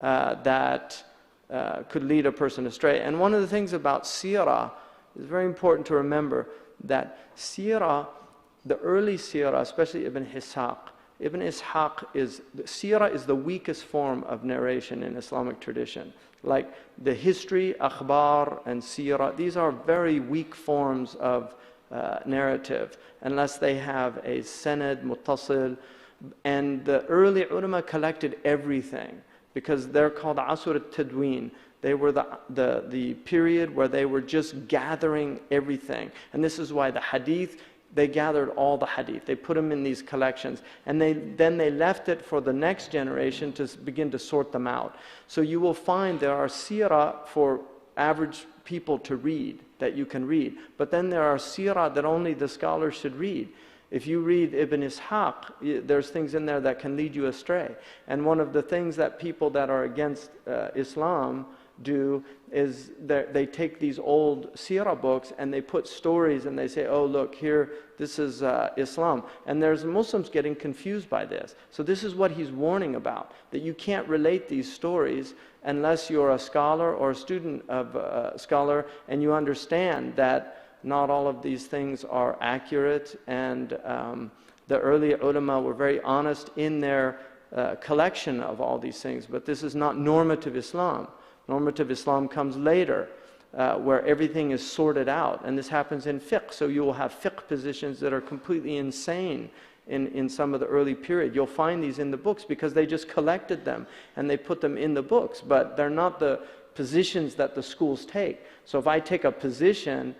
that could lead a person astray. And one of the things about Seerah is very important to remember that Seerah, the early Seerah, especially Ibn Ishaq, Seerah is the weakest form of narration in Islamic tradition. Like the history, akhbar and Seerah, these are very weak forms of narrative, unless they have a sanad, muttasil. And the early ulama collected everything, because they're called Asr al-Tadween. They were the period where they were just gathering everything. And this is why the hadith, they gathered all the hadith. They put them in these collections. And then they left it for the next generation to begin to sort them out. So you will find there are seerah for average people to read, that you can read. But then there are seerah that only the scholars should read. If you read Ibn Ishaq, there's things in there that can lead you astray. And one of the things that people that are against Islam do is they take these old seerah books and they put stories and they say, oh look, here, this is Islam. And there's Muslims getting confused by this. So this is what he's warning about, that you can't relate these stories unless you're a scholar or a student of a scholar and you understand that not all of these things are accurate. And the early ulama were very honest in their collection of all these things. But this is not normative Islam. Normative Islam comes later, where everything is sorted out. And this happens in fiqh. So you will have fiqh positions that are completely insane in some of the early period. You'll find these in the books because they just collected them and they put them in the books. But they're not the positions that the schools take. So if I take a position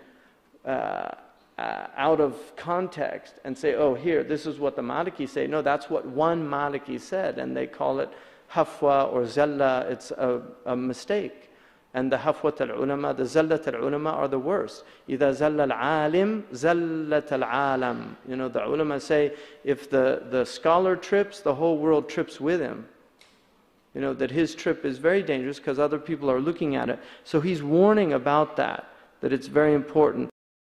out of context and say, oh, here, this is what the Maliki say. No, that's what one Maliki said, and they call it hafwa or zalla. It's a mistake. And the hafwat al-ulama, the zallat al-ulama are the worst. إِذَا زَلَّ الْعَالِمْ زَلَّتَ الْعَالَمْ. You know, the ulama say, if the scholar trips, the whole world trips with him. You know, that his trip is very dangerous because other people are looking at it. So he's warning about that it's very important.